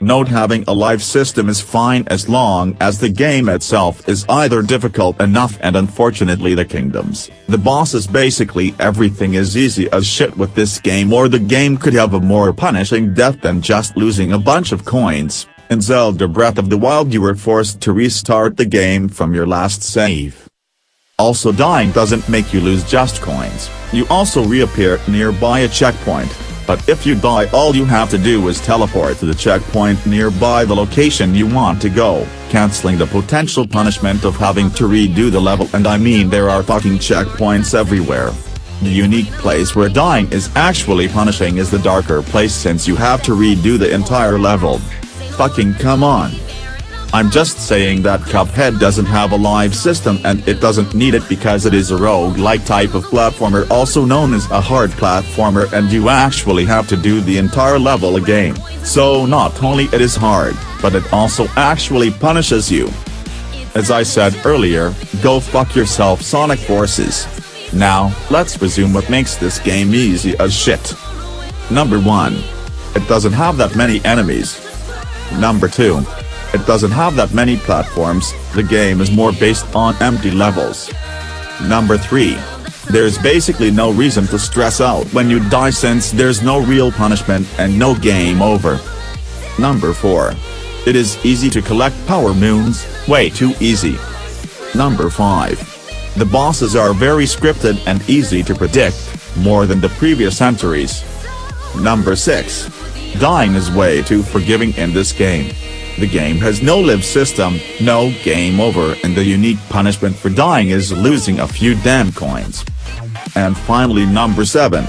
Note having a life system is fine as long as the game itself is either difficult enough, and unfortunately the kingdoms, the bosses, basically everything is easy as shit with this game, or the game could have a more punishing death than just losing a bunch of coins. In Zelda Breath of the Wild you were forced to restart the game from your last save. Also, dying doesn't make you lose just coins, you also reappear nearby a checkpoint. But if you die, all you have to do is teleport to the checkpoint nearby the location you want to go, cancelling the potential punishment of having to redo the level. And I mean, there are fucking checkpoints everywhere. The unique place where dying is actually punishing is the darker place, since you have to redo the entire level. Fucking come on. I'm just saying that Cuphead doesn't have a live system, and it doesn't need it because it is a roguelike type of platformer, also known as a hard platformer, and you actually have to do the entire level again. So not only it is hard, but it also actually punishes you. As I said earlier, go fuck yourself, Sonic Forces. Now, let's resume what makes this game easy as shit. Number 1. It doesn't have that many enemies. Number 2. It doesn't have that many platforms, the game is more based on empty levels. Number 3. There's basically no reason to stress out when you die, since there's no real punishment and no game over. Number 4. It is easy to collect power moons, way too easy. Number 5. The bosses are very scripted and easy to predict, more than the previous entries. Number 6. Dying is way too forgiving in this game. The game has no live system, no game over, and the unique punishment for dying is losing a few damn coins. And finally, number 7.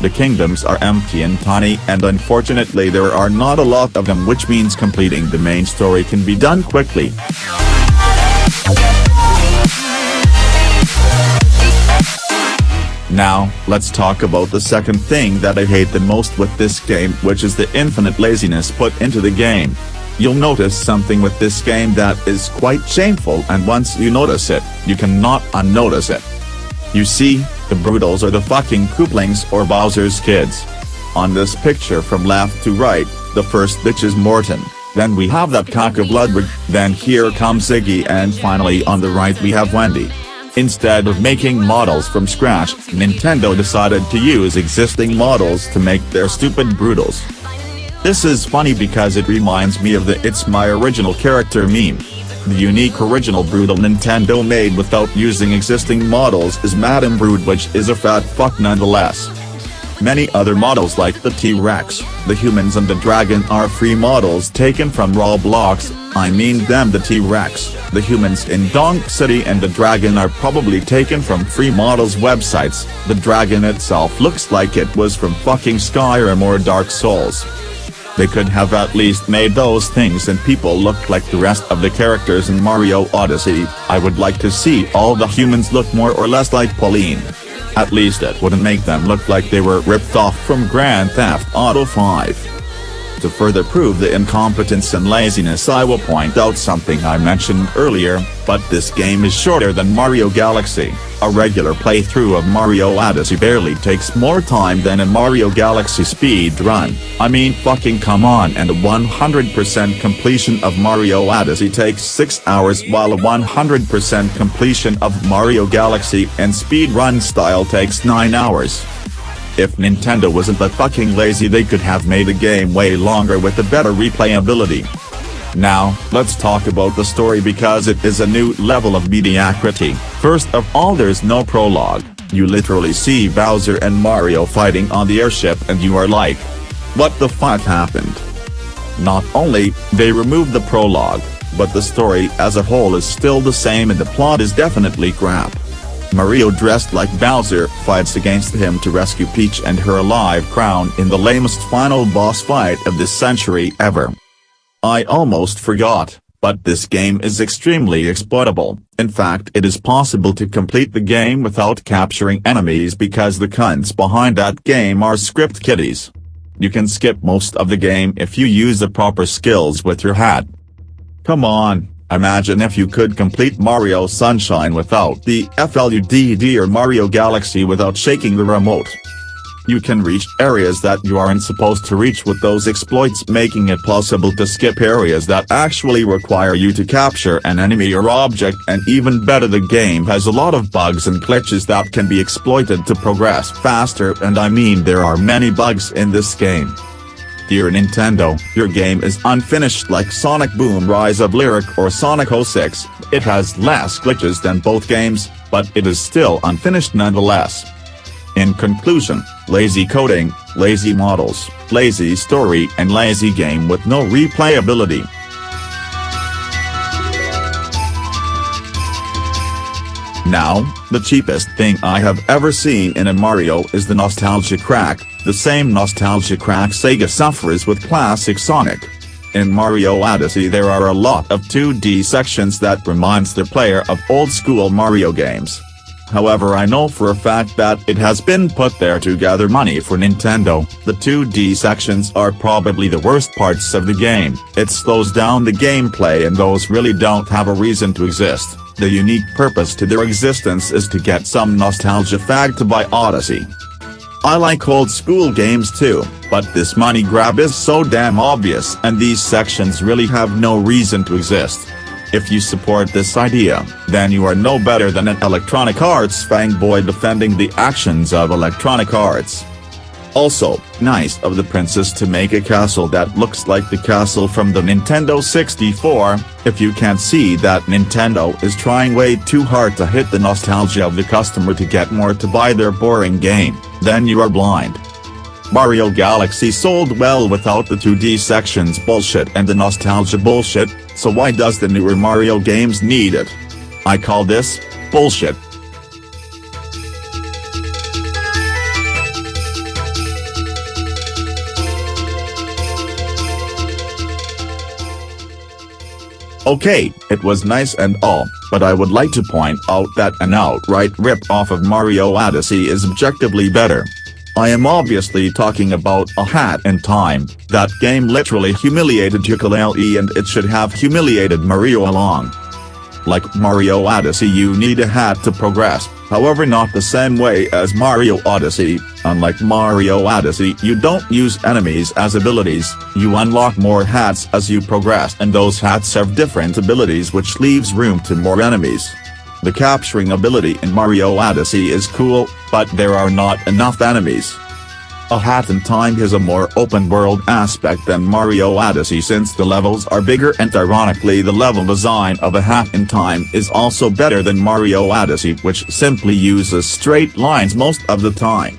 The kingdoms are empty and tiny, and unfortunately there are not a lot of them, which means completing the main story can be done quickly. Now, let's talk about the second thing that I hate the most with this game, which is the infinite laziness put into the game. You'll notice something with this game that is quite shameful, and once you notice it, you cannot unnotice it. You see, the Broodals are the fucking Kooplings, or Bowser's kids. On this picture from left to right, the first bitch is Morton, then we have that cock of Ludwig, then here comes Ziggy, and finally on the right we have Wendy. Instead of making models from scratch, Nintendo decided to use existing models to make their stupid Broodals. This is funny because it reminds me of the "It's my original character" meme. The unique original Broodal Nintendo made without using existing models is Madame Brood, which is a fat fuck nonetheless. Many other models like the T-Rex, the humans and the dragon are free models taken from Roblox. I mean them, the T-Rex, the humans in Donk City and the dragon are probably taken from free models websites. The dragon itself looks like it was from fucking Skyrim or Dark Souls. They could have at least made those things and people look like the rest of the characters in Mario Odyssey. I would like to see all the humans look more or less like Pauline. At least it wouldn't make them look like they were ripped off from Grand Theft Auto 5. To further prove the incompetence and laziness, I will point out something I mentioned earlier, but this game is shorter than Mario Galaxy. A regular playthrough of Mario Odyssey barely takes more time than a Mario Galaxy speed run. I mean, fucking come on, and a 100% completion of Mario Odyssey takes 6 hours, while a 100% completion of Mario Galaxy in speed run style takes 9 hours. If Nintendo wasn't that fucking lazy, they could have made the game way longer with a better replayability. Now, let's talk about the story because it is a new level of mediocrity. First of all, there's no prologue. You literally see Bowser and Mario fighting on the airship and you are like, what the fuck happened? Not only they removed the prologue, but the story as a whole is still the same and the plot is definitely crap. Mario, dressed like Bowser, fights against him to rescue Peach and her alive crown in the lamest final boss fight of this century ever. I almost forgot, but this game is extremely exploitable. In fact, it is possible to complete the game without capturing enemies because the cunts behind that game are script kiddies. You can skip most of the game if you use the proper skills with your hat. Come on. Imagine if you could complete Mario Sunshine without the FLUDD or Mario Galaxy without shaking the remote. You can reach areas that you aren't supposed to reach with those exploits, making it possible to skip areas that actually require you to capture an enemy or object, and even better, the game has a lot of bugs and glitches that can be exploited to progress faster, and I mean there are many bugs in this game. Dear Nintendo, your game is unfinished like Sonic Boom Rise of Lyric or Sonic 06, it has less glitches than both games, but it is still unfinished nonetheless. In conclusion, lazy coding, lazy models, lazy story and lazy game with no replayability. Now, the cheapest thing I have ever seen in a Mario is the nostalgia crack, the same nostalgia crack Sega suffers with classic Sonic. In Mario Odyssey there are a lot of 2D sections that reminds the player of old-school Mario games. However, I know for a fact that it has been put there to gather money for Nintendo. The 2D sections are probably the worst parts of the game, it slows down the gameplay and those really don't have a reason to exist. The unique purpose to their existence is to get some nostalgia fag to buy Odyssey. I like old school games too, but this money grab is so damn obvious and these sections really have no reason to exist. If you support this idea, then you are no better than an Electronic Arts fanboy defending the actions of Electronic Arts. Also, nice of the princess to make a castle that looks like the castle from the Nintendo 64, if you can't see that Nintendo is trying way too hard to hit the nostalgia of the customer to get more to buy their boring game, then you are blind. Mario Galaxy sold well without the 2D sections bullshit and the nostalgia bullshit, so why does the newer Mario games need it? I call this bullshit. Okay, it was nice and all, but I would like to point out that an outright rip-off of Mario Odyssey is objectively better. I am obviously talking about A Hat in Time. That game literally humiliated Yooka-Laylee and it should have humiliated Mario along. Like Mario Odyssey, you need a hat to progress, however not the same way as Mario Odyssey. Unlike Mario Odyssey, you don't use enemies as abilities, you unlock more hats as you progress and those hats have different abilities which leaves room to more enemies. The capturing ability in Mario Odyssey is cool, but there are not enough enemies. A Hat in Time has a more open-world aspect than Mario Odyssey since the levels are bigger and ironically the level design of A Hat in Time is also better than Mario Odyssey, which simply uses straight lines most of the time.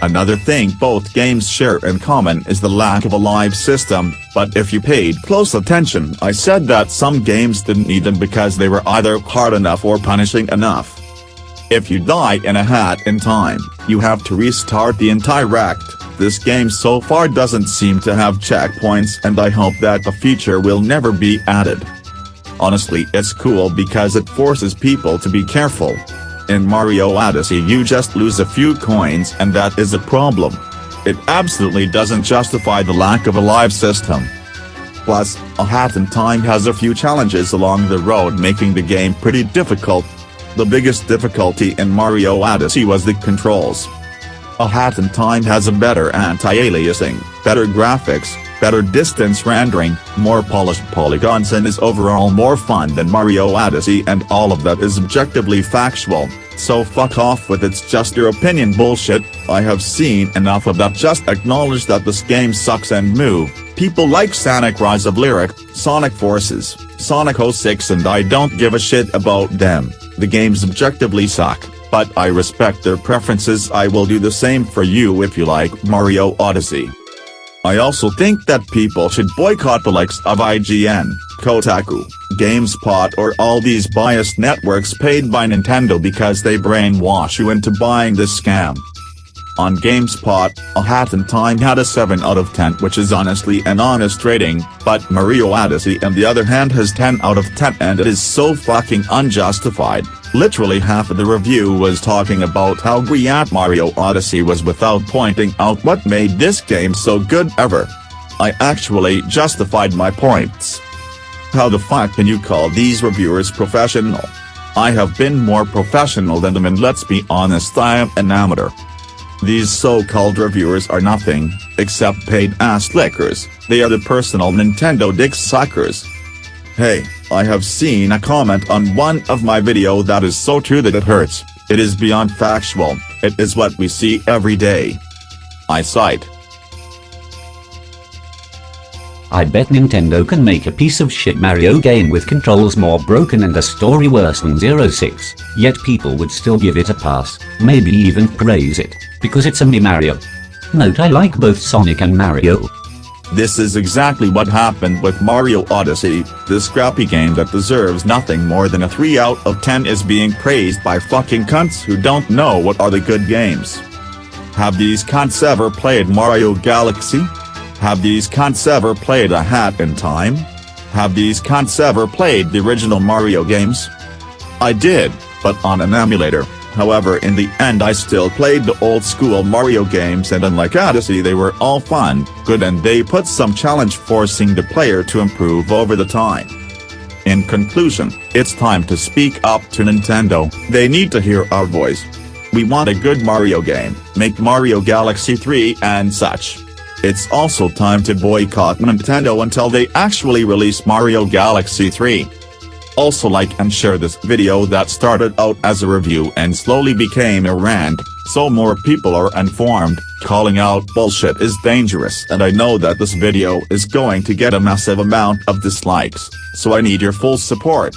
Another thing both games share in common is the lack of a live system, but if you paid close attention I said that some games didn't need them because they were either hard enough or punishing enough. If you die in A Hat in Time, you have to restart the entire act. This game so far doesn't seem to have checkpoints and I hope that the feature will never be added. Honestly, it's cool because it forces people to be careful. In Mario Odyssey you just lose a few coins and that is a problem. It absolutely doesn't justify the lack of a live system. Plus, A Hat in Time has a few challenges along the road making the game pretty difficult. The biggest difficulty in Mario Odyssey was the controls. A Hat in Time has a better anti-aliasing, better graphics, better distance rendering, more polished polygons and is overall more fun than Mario Odyssey and all of that is objectively factual, so fuck off with it's just your opinion bullshit. I have seen enough of that. Just acknowledge that this game sucks and move. People like Sonic Rise of Lyric, Sonic Forces, Sonic 06 and I don't give a shit about them. The games objectively suck, but I respect their preferences. I will do the same for you if you like Mario Odyssey. I also think that people should boycott the likes of IGN, Kotaku, GameSpot or all these biased networks paid by Nintendo because they brainwash you into buying this scam. On GameSpot, A Hat in Time had a 7 out of 10 which is honestly an honest rating, but Mario Odyssey on the other hand has 10 out of 10 and it is so fucking unjustified. Literally half of the review was talking about how gree-hat Mario Odyssey was without pointing out what made this game so good ever. I actually justified my points. How the fuck can you call these reviewers professional? I have been more professional than them and let's be honest, I am an amateur. These so-called reviewers are nothing, except paid-ass lickers. They are the personal Nintendo dick suckers. Hey, I have seen a comment on one of my video that is so true that it hurts. It is beyond factual, it is what we see every day. I cite. I bet Nintendo can make a piece of shit Mario game with controls more broken and a story worse than 06, yet people would still give it a pass, maybe even praise it, because it's a me Mario. Note I like both Sonic and Mario. This is exactly what happened with Mario Odyssey. This crappy game that deserves nothing more than a 3 out of 10 is being praised by fucking cunts who don't know what are the good games. Have these cunts ever played Mario Galaxy? Have these cunts ever played A Hat in Time? Have these cunts ever played the original Mario games? I did, but on an emulator. However, in the end I still played the old school Mario games, and unlike Odyssey they were all fun, good, and they put some challenge forcing the player to improve over the time. In conclusion, it's time to speak up to Nintendo. They need to hear our voice. We want a good Mario game, make Mario Galaxy 3 and such. It's also time to boycott Nintendo until they actually release Mario Galaxy 3. Also like and share this video that started out as a review and slowly became a rant, so more people are informed. Calling out bullshit is dangerous, and I know that this video is going to get a massive amount of dislikes, so I need your full support.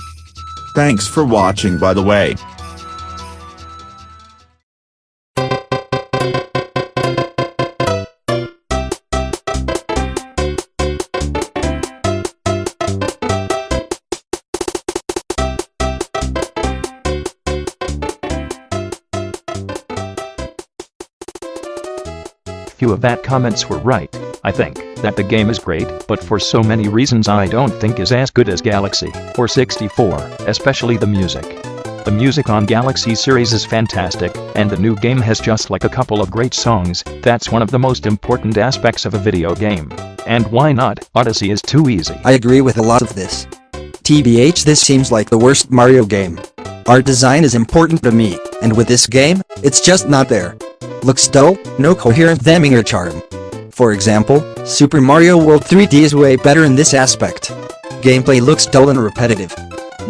Thanks for watching, by the way. Few of that comments were right. I think that the game is great, but for so many reasons I don't think is as good as Galaxy or 64, especially the music. The music on Galaxy series is fantastic, and the new game has just like a couple of great songs. That's one of the most important aspects of a video game. And why not? Odyssey is too easy. I agree with a lot of this. TBH, this seems like the worst Mario game. Art design is important to me, and with this game, it's just not there. Looks dull, no coherent theming or charm. For example, Super Mario World 3D is way better in this aspect. Gameplay looks dull and repetitive.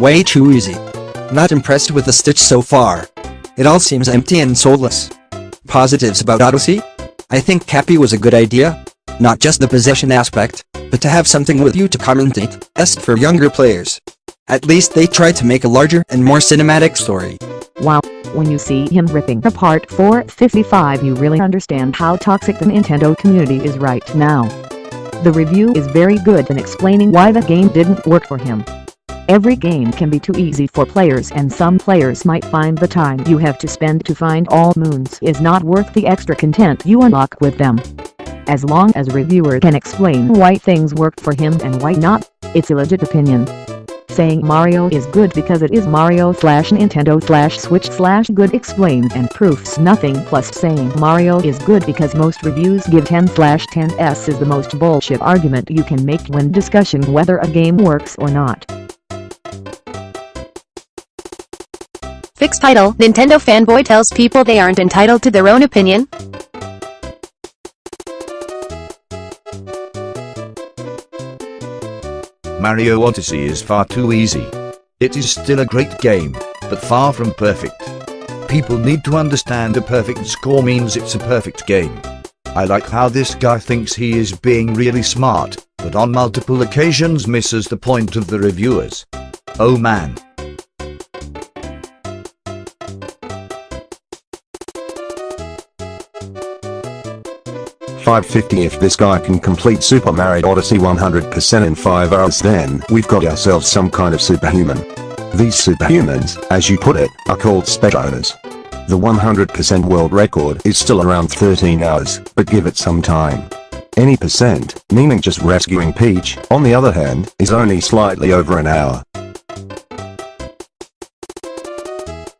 Way too easy. Not impressed with the Stitch so far. It all seems empty and soulless. Positives about Odyssey? I think Cappy was a good idea. Not just the possession aspect, but to have something with you to commentate, for younger players. At least they tried to make a larger and more cinematic story. Wow, when you see him ripping apart 455 you really understand how toxic the Nintendo community is right now. The review is very good in explaining why the game didn't work for him. Every game can be too easy for players, and some players might find the time you have to spend to find all moons is not worth the extra content you unlock with them. As long as a reviewer can explain why things worked for him and why not, it's a legit opinion. Saying Mario is good because it is Mario/Nintendo/Switch/good explains and proves nothing, plus saying Mario is good because most reviews give 10/10s is the most bullshit argument you can make when discussing whether a game works or not. Fixed title: Nintendo fanboy tells people they aren't entitled to their own opinion. Mario Odyssey is far too easy. It is still a great game, but far from perfect. People need to understand a perfect score means it's a perfect game. I like how this guy thinks he is being really smart, but on multiple occasions misses the point of the reviewers. Oh man. $5.50 if this guy can complete Super Mario Odyssey 100% in 5 hours, then we've got ourselves some kind of superhuman. These superhumans, as you put it, are called speedrunners. The 100% world record is still around 13 hours, but give it some time. Any percent, meaning just rescuing Peach, on the other hand, is only slightly over an hour.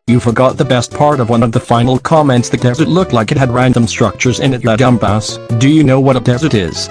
You forgot the best part of one of the final comments. The desert looked like it had random structures in it, you dumbass. Do you know what a desert is?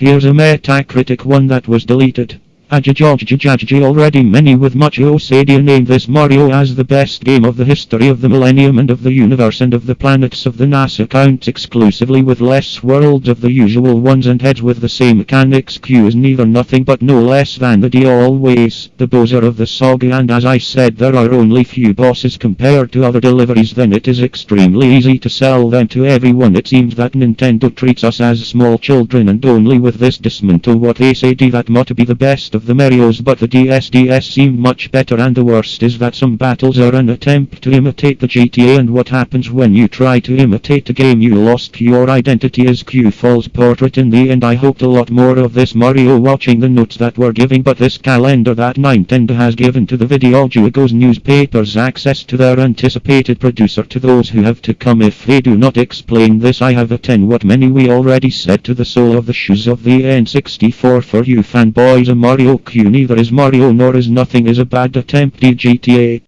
Here's a Metacritic one that was deleted. AJJJAJJA already many with MUCHA OSADIA named this Mario as the best game of the history of the millennium and of the universe and of the planets of the NASA count exclusively with less worlds of the usual ones and heads with the same mechanics. Q is neither nothing but no less than the D always, the bowser of the saga, and as I said there are only few bosses compared to other deliveries, then it is extremely easy to sell them to everyone. It seems that Nintendo treats us as small children and only with this dismantle what they say that might be the best of the Marios, but the DS seemed much better, and the worst is that some battles are an attempt to imitate the GTA, and what happens when you try to imitate a game? You lost your identity as Q false portrait in the end. I hoped a lot more of this Mario watching the notes that were giving, but this calendar that Nintendo has given to the videojuegos newspapers access to their anticipated producer to those who have to come if they do not explain this. I have a 10 what many we already said to the sole of the shoes of the N64 for you fanboys. A Mario Q neither is Mario nor is nothing is a bad attempt. GTA.